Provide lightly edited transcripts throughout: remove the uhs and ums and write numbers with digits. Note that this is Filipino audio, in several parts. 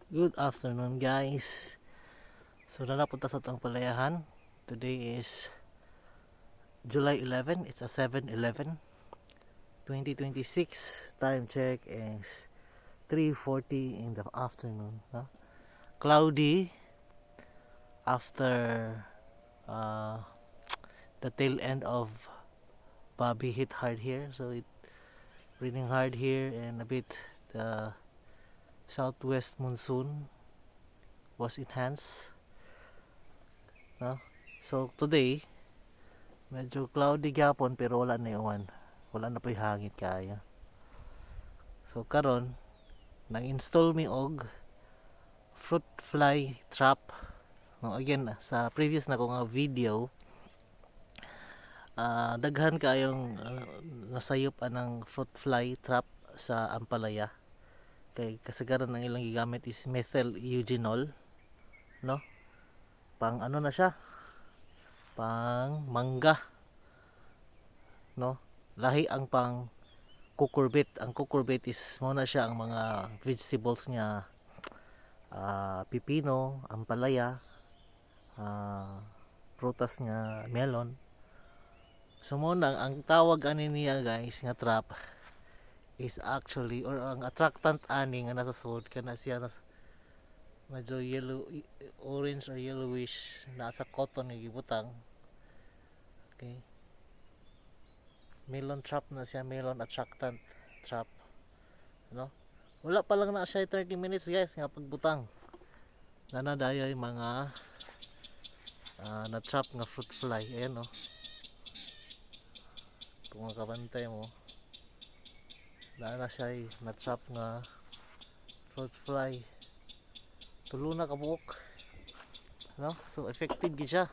Good afternoon guys. So nanapunta sa tang palayahan. Today is July 11. It's a 7/11 2026. Time check is 3:40 in the afternoon, no? Cloudy after uh, the tail end of Bobby hit hard here. So it raining hard here and a bit the southwest monsoon was enhanced, no? So today medyo cloudy gyapon pero wala na iwan. Wala na pa hangin kaya. So karon nang-install mi og fruit fly trap. No, again sa previous na ko nga video, daghan kayong nasayop anang fruit fly trap sa ampalaya. Kay kasagaran ang ilang gigamit is methyl eugenol, no? Pang ano na siya? Pang mangga, no? Lahi ang pang cucurbit. Ang cucurbit is mo na siya ang mga vegetables niya, pipino, ampalaya, prutas nga melon. So mo na ang tawag ani niya guys nga trap is actually, or ang attractant ani nga nasa sud kana siya medyo yellow, orange or yellowish, nasa cotton nga gibutang. Okay, melon trap na siya, melon attractant trap, no? Wala pa lang na siya 30 minutes guys nga pagbutang na dayoy mga na trap nga fruit fly. Ayan, no? Kung makabantay mo, na siya na trap nga fruit fly. Tulo na kabuok, no? So effective gid siya,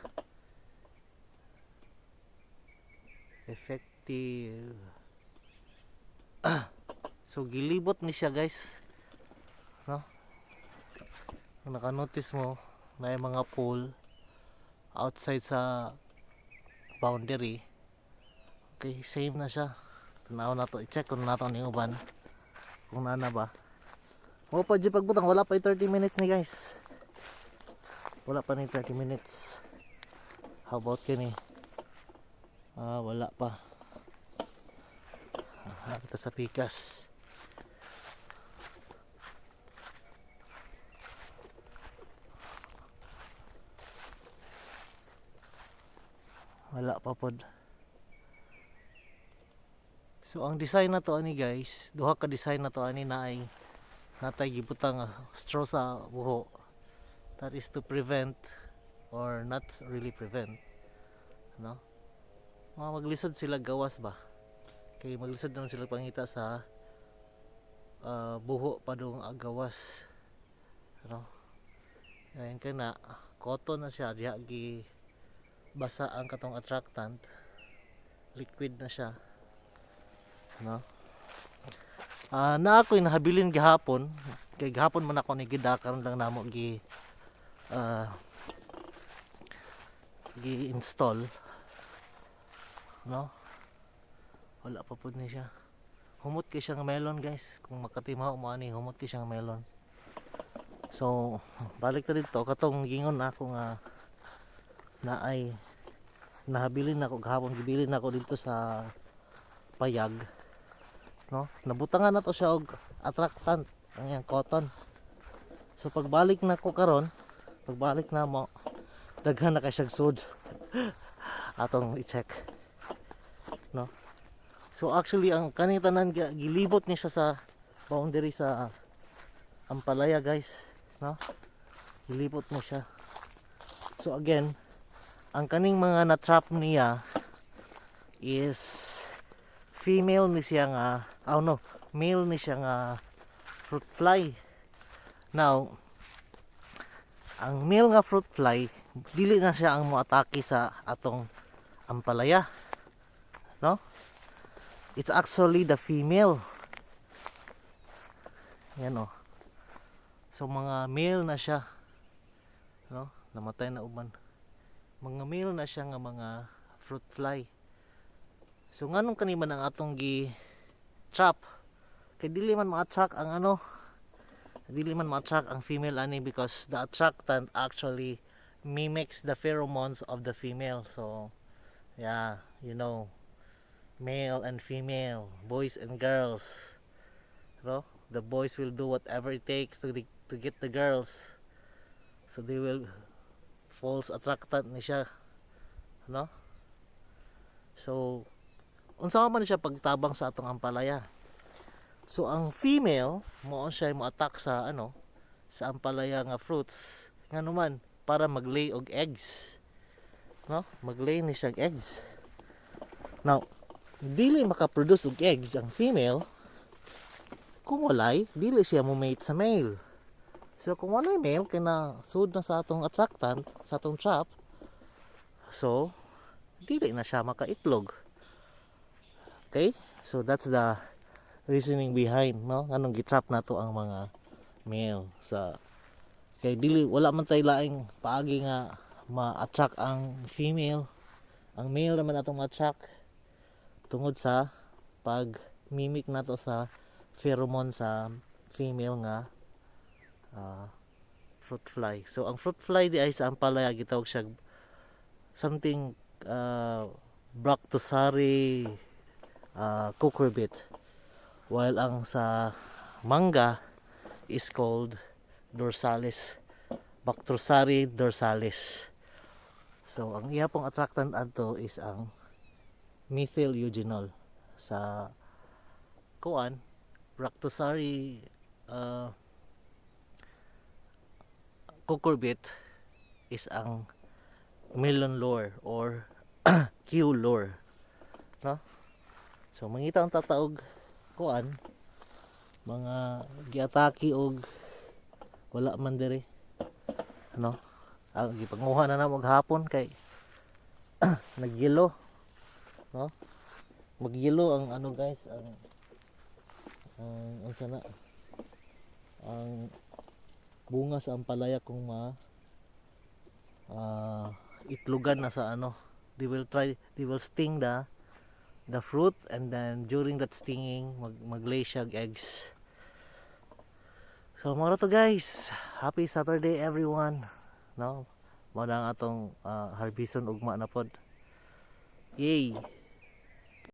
effective. So gilibot ni siya guys, no? Kung naka-notice mo na yung mga pole outside sa boundary. Okay, same na siya. Tanaw na to, i-check kung nato ni uban kung nana ba. O pa di pagbutang, wala pa 30 minutes ni guys. Wala pa ni 30 minutes. How about kini? Wala pa. Nakita sa pikas. Wala pa pod. So ang design na to ani guys, duha ka design na to ani na ay natay gibutang straw sa buho. That is to prevent, or not really prevent, no? Maglisod sila gawas ba? Kay maglisod naman sila pangita sa buho padung gawas, no? Ngayon kana cotton na siya, diha gi basa ang katong attractant, liquid na siya, no? Na ako'y nahabilin gihapon, kay gihapon man ako ni gidakaron lang namo gi-install, no? Wala pa pud ni siya. Humot kay siyang melon guys, kung makatimaw mo ani, humot kay siyang melon. So balik ta dito, katong gingon ako nga na ay nahabilin ako gahapon, gibilin ako dito sa payag, no? Nabutangan na to siya og attractant, ang yang cotton. So pagbalik na ko karon, pagbalik na mo, daghan na kay siyang sud. Atong i-check, no? So actually ang kaning tanan gilibot ni siya sa boundary sa ampalaya guys, no? Gilibot mo siya. So again, ang kaning mga na-trap niya is female ni siya nga, no, male ni siya nga fruit fly. Now, ang male nga fruit fly, dili na siya ang moatake sa atong ampalaya, no? It's actually the female. Yan, oh. So mga male na siya, no? Namatay na uban. Mga male na siya nga mga fruit fly. So nganong kaniman ang atong gi trap, kay dili man ma-attract ang dili man ma-attract ang female ani because the attractant actually mimics the pheromones of the female. So yeah, you know, male and female, boys and girls. So the boys will do whatever it takes to get the girls. So they will false attractant ni siya, no? So unsa man siya pagtabang sa atong ampalaya. So ang female mo siya mo-attack sa ano, sa ampalaya nga fruits nganuman para maglay og eggs, no? Maglay ni siya og eggs. Now dili makaproduce og eggs ang female kung walay dili siya mo mate sa male. So kung walay male kay na sud na sa atong attractant sa atong trap, so dili na siya makaitlog. Okay, so that's the reasoning behind, no, anong gitrap nato ang mga male sa kay dili wala man tay laing paagi nga ma-attract ang female. Ang male naman atong ma-attract tungod sa pag mimic nato sa pheromone sa female nga fruit fly. So ang fruit fly di ay sa ampalaya gitawag siya something Bractosari cucurbit, while ang sa manga is called dorsalis, Bractosari dorsalis. So ang iya pong attractant adto is ang methyl eugenol. Sa kuan Bractosari cucurbit is ang melon lure or Q lure, no? So mangita ang tataog kuan mga giatake og wala man diri, ano, ang gipanguha na mo hapon kay nagyelo, no? Magyelo ang ano guys, ang unsa na ang bunga sa ampalaya kung itlugan na sa ano, they will sting the fruit, and then during that stinging maglay siya eggs. So mara to guys, happy Saturday everyone, no? Mo na ang atong harbison ugma na pod, yay.